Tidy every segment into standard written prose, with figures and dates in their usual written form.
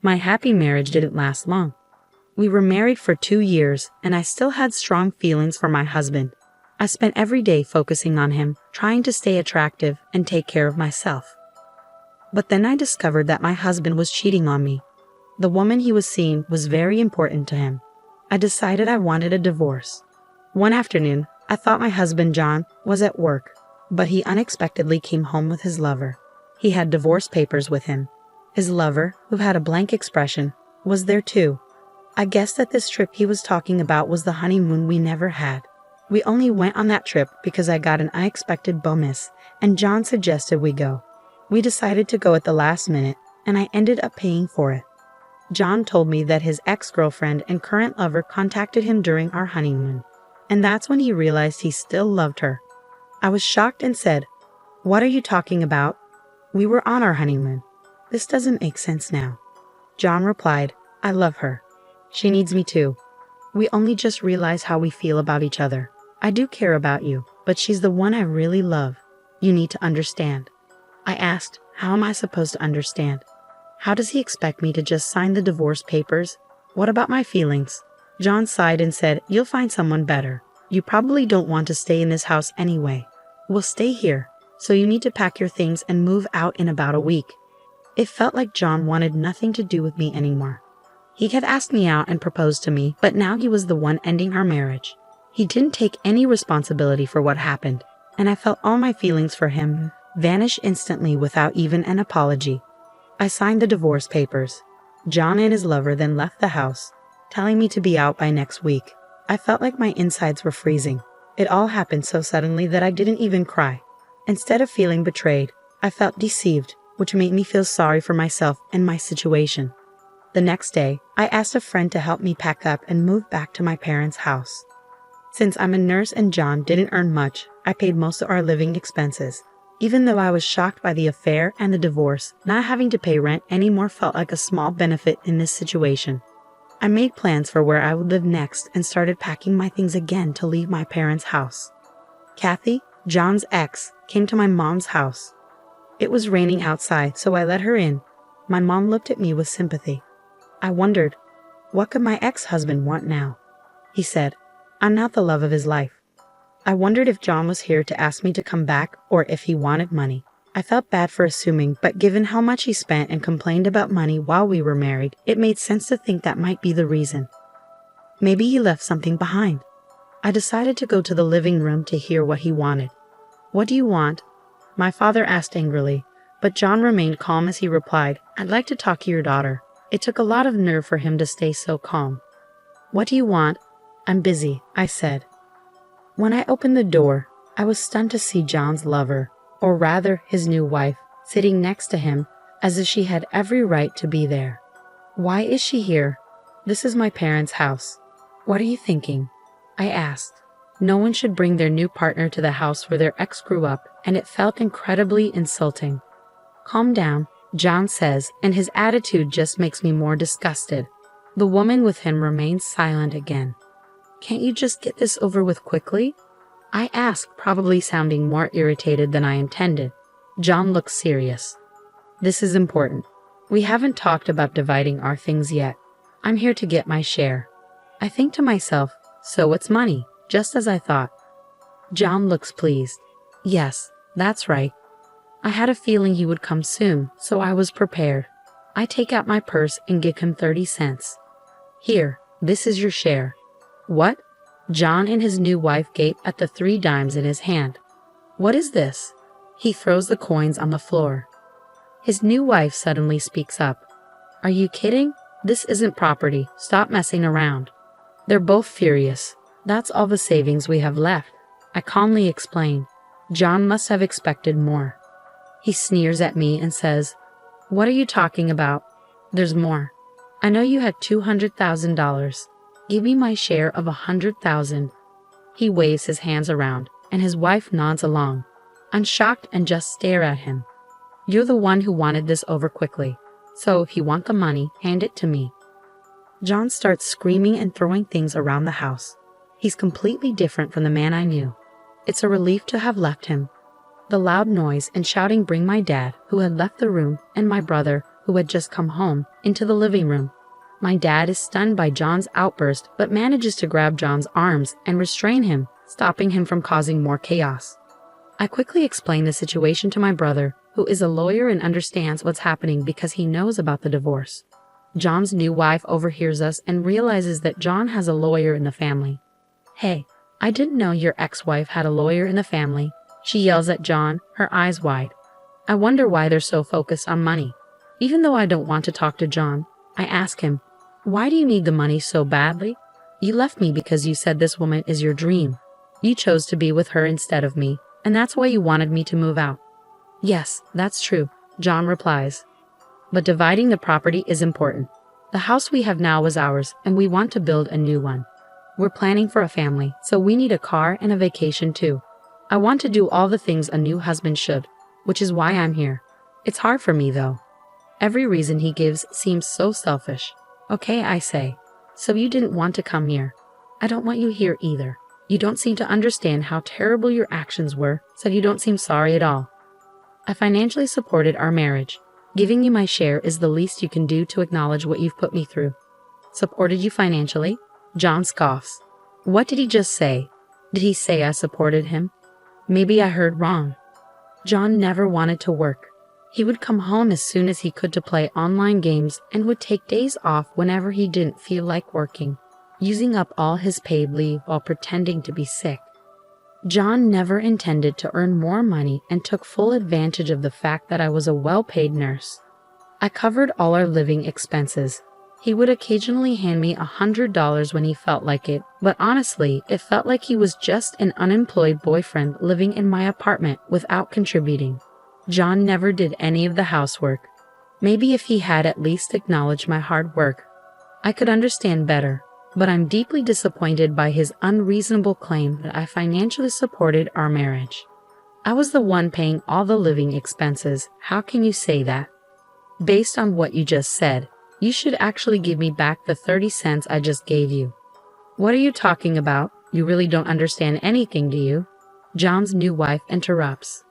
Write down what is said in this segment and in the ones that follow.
My happy marriage didn't last long. We were married for 2 years, and I still had strong feelings for my husband. I spent every day focusing on him, trying to stay attractive and take care of myself. But then I discovered that my husband was cheating on me. The woman he was seeing was very important to him. I decided I wanted a divorce. One afternoon, I thought my husband John was at work, but he unexpectedly came home with his lover. He had divorce papers with him. His lover, who had a blank expression, was there too. I guessed that this trip he was talking about was the honeymoon we never had. We only went on that trip because I got an unexpected bonus, and John suggested we go. We decided to go at the last minute, and I ended up paying for it. John told me that his ex-girlfriend and current lover contacted him during our honeymoon, and that's when he realized he still loved her. I was shocked and said, "What are you talking about? We were on our honeymoon. This doesn't make sense now." John replied, "I love her. She needs me too. We only just realized how we feel about each other. I do care about you, but she's the one I really love. You need to understand." I asked, how am I supposed to understand? How does he expect me to just sign the divorce papers? What about my feelings? John sighed and said, "You'll find someone better. You probably don't want to stay in this house anyway. We'll stay here, so you need to pack your things and move out in about a week." It felt like John wanted nothing to do with me anymore. He had asked me out and proposed to me, but now he was the one ending our marriage. He didn't take any responsibility for what happened, and I felt all my feelings for him vanish instantly without even an apology. I signed the divorce papers. John and his lover then left the house, telling me to be out by next week. I felt like my insides were freezing. It all happened so suddenly that I didn't even cry. Instead of feeling betrayed, I felt deceived, which made me feel sorry for myself and my situation. The next day, I asked a friend to help me pack up and move back to my parents' house. Since I'm a nurse and John didn't earn much, I paid most of our living expenses. Even though I was shocked by the affair and the divorce, not having to pay rent anymore felt like a small benefit in this situation. I made plans for where I would live next and started packing my things again to leave my parents' house. Kathy, John's ex, came to my mom's house. It was raining outside, so I let her in. My mom looked at me with sympathy. I wondered, what could my ex-husband want now? He said, "I'm not the love of his life." I wondered if John was here to ask me to come back or if he wanted money. I felt bad for assuming, but given how much he spent and complained about money while we were married, it made sense to think that might be the reason. Maybe he left something behind. I decided to go to the living room to hear what he wanted. "What do you want?" my father asked angrily, but John remained calm as he replied, "I'd like to talk to your daughter." It took a lot of nerve for him to stay so calm. "What do you want?" "I'm busy," I said. When I opened the door, I was stunned to see John's lover, or rather his new wife, sitting next to him as if she had every right to be there. "Why is she here? This is my parents' house. What are you thinking?" I asked. No one should bring their new partner to the house where their ex grew up, and it felt incredibly insulting. "Calm down," John says, and his attitude just makes me more disgusted. The woman with him remains silent again. "Can't you just get this over with quickly?" I asked, probably sounding more irritated than I intended. John looks serious. "This is important. We haven't talked about dividing our things yet. I'm here to get my share." I think to myself, so it's money, just as I thought. John looks pleased. "Yes, that's right. I had a feeling he would come soon, so I was prepared." I take out my purse and give him 30 cents. "Here, this is your share." "What?" John and his new wife gape at the 3 dimes in his hand. "What is this?" He throws the coins on the floor. His new wife suddenly speaks up. "Are you kidding? This isn't property. Stop messing around." They're both furious. "That's all the savings we have left," I calmly explain. John must have expected more. He sneers at me and says, "What are you talking about? There's more. I know you had $200,000. Give me my share of 100,000. He waves his hands around, and his wife nods along. I'm shocked and just stare at him. "You're the one who wanted this over quickly, so if you want the money, hand it to me." John starts screaming and throwing things around the house. He's completely different from the man I knew. It's a relief to have left him. The loud noise and shouting bring my dad, who had left the room, and my brother, who who had just come home, into the living room. My dad is stunned by John's outburst but manages to grab John's arms and restrain him, stopping him from causing more chaos. I quickly explain the situation to my brother, who is a lawyer and understands what's happening because he knows about the divorce. John's new wife overhears us and realizes that John has a lawyer in the family. "Hey, I didn't know your ex-wife had a lawyer in the family," she yells at John, her eyes wide. I wonder why they're so focused on money. Even though I don't want to talk to John, I ask him, "Why do you need the money so badly? You left me because you said this woman is your dream. You chose to be with her instead of me, and that's why you wanted me to move out." "Yes, that's true," John replies. "But dividing the property is important. The house we have now was ours, and we want to build a new one. We're planning for a family, so we need a car and a vacation too. I want to do all the things a new husband should, which is why I'm here. It's hard for me though." Every reason he gives seems so selfish. "Okay," I say. "So you didn't want to come here. I don't want you here either. You don't seem to understand how terrible your actions were, so you don't seem sorry at all. I financially supported our marriage. Giving you my share is the least you can do to acknowledge what you've put me through." "Supported you financially?" John scoffs. What did he just say? Did he say I supported him? Maybe I heard wrong. John never wanted to work. He would come home as soon as he could to play online games and would take days off whenever he didn't feel like working, using up all his paid leave while pretending to be sick. John never intended to earn more money and took full advantage of the fact that I was a well-paid nurse. I covered all our living expenses. He would occasionally hand me $100 when he felt like it, but honestly, it felt like he was just an unemployed boyfriend living in my apartment without contributing. John never did any of the housework. Maybe if he had at least acknowledged my hard work, I could understand better, but I'm deeply disappointed by his unreasonable claim that I financially supported our marriage. I was the one paying all the living expenses. How can you say that? Based on what you just said, you should actually give me back the 30 cents I just gave you. What are you talking about? You really don't understand anything, do you? John's new wife interrupts.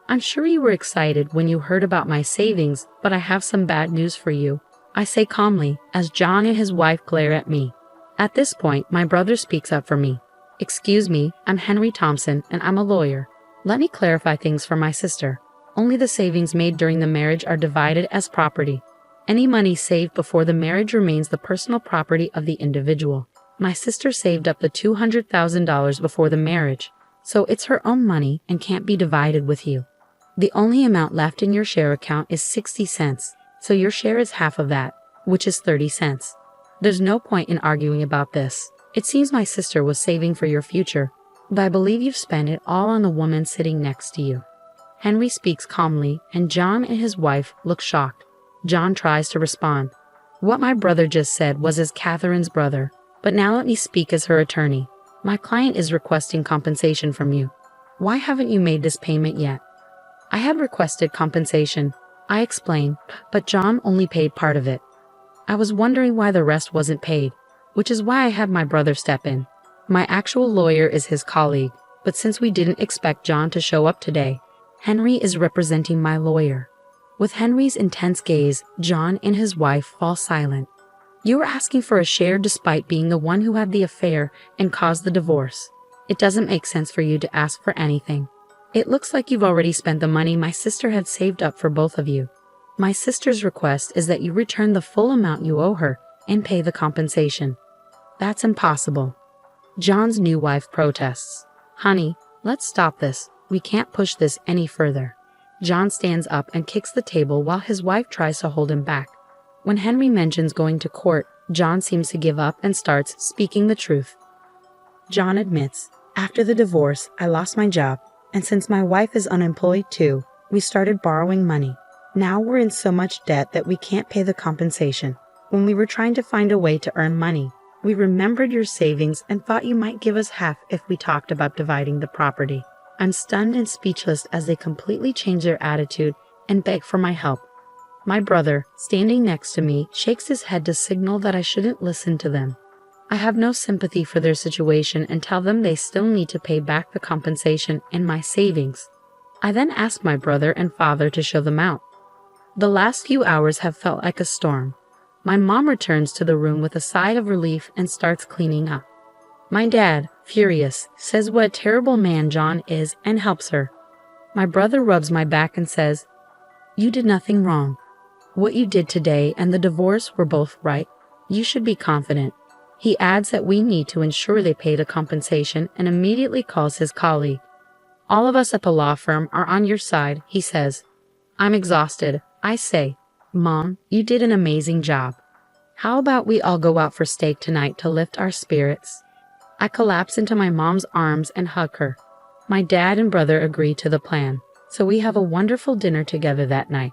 I'm sure you were excited when you heard about my savings, but I have some bad news for you, I say calmly, as John and his wife glare at me. At this point, my brother speaks up for me. Excuse me, I'm Henry Thompson, and I'm a lawyer. Let me clarify things for my sister. Only the savings made during the marriage are divided as property. Any money saved before the marriage remains the personal property of the individual. My sister saved up the $200,000 before the marriage, so it's her own money and can't be divided with you. The only amount left in your share account is 60 cents, so your share is half of that, which is 30 cents. There's no point in arguing about this. It seems my sister was saving for your future, but I believe you've spent it all on the woman sitting next to you. Henry speaks calmly, and John and his wife look shocked. John tries to respond. What my brother just said was as Catherine's brother, but now let me speak as her attorney. My client is requesting compensation from you. Why haven't you made this payment yet? I had requested compensation, I explain, but John only paid part of it. I was wondering why the rest wasn't paid, which is why I had my brother step in. My actual lawyer is his colleague, but since we didn't expect John to show up today, Henry is representing my lawyer. With Henry's intense gaze, John and his wife fall silent. You were asking for a share despite being the one who had the affair and caused the divorce. It doesn't make sense for you to ask for anything. It looks like you've already spent the money my sister had saved up for both of you. My sister's request is that you return the full amount you owe her and pay the compensation. That's impossible. John's new wife protests. Honey, let's stop this. We can't push this any further. John stands up and kicks the table while his wife tries to hold him back. When Henry mentions going to court, John seems to give up and starts speaking the truth. John admits, after the divorce, I lost my job, and since my wife is unemployed too, we started borrowing money. Now we're in so much debt that we can't pay the compensation. When we were trying to find a way to earn money, we remembered your savings and thought you might give us half if we talked about dividing the property. I'm stunned and speechless as they completely change their attitude and beg for my help. My brother, standing next to me, shakes his head to signal that I shouldn't listen to them. I have no sympathy for their situation and tell them they still need to pay back the compensation and my savings. I then ask my brother and father to show them out. The last few hours have felt like a storm. My mom returns to the room with a sigh of relief and starts cleaning up. My dad, furious, says what a terrible man John is and helps her. My brother rubs my back and says, "You did nothing wrong. What you did today and the divorce were both right. You should be confident." He adds that we need to ensure they paid a compensation and immediately calls his colleague. "All of us at the law firm are on your side," he says. I'm exhausted. I say, "Mom, you did an amazing job. How about we all go out for steak tonight to lift our spirits?" I collapse into my mom's arms and hug her. My dad and brother agree to the plan, so we have a wonderful dinner together that night.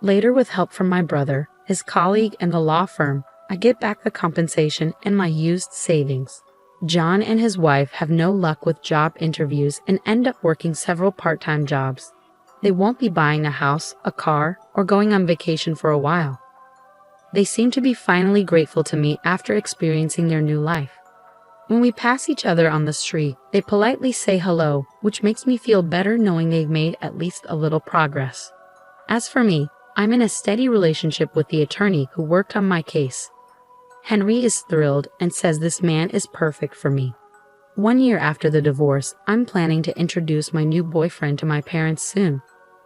Later, with help from my brother, his colleague, and the law firm, I get back the compensation and my used savings. John and his wife have no luck with job interviews and end up working several part-time jobs. They won't be buying a house, a car, or going on vacation for a while. They seem to be finally grateful to me after experiencing their new life. When we pass each other on the street, they politely say hello, which makes me feel better knowing they've made at least a little progress. As for me, I'm in a steady relationship with the attorney who worked on my case. Henry is thrilled and says this man is perfect for me. 1 year after the divorce, I'm planning to introduce my new boyfriend to my parents soon.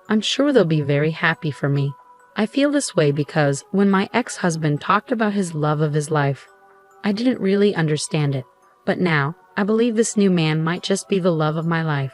I'm sure they'll be very happy for me. I feel this way because when my ex-husband talked about his love of his life, I didn't really understand it. But now, I believe this new man might just be the love of my life.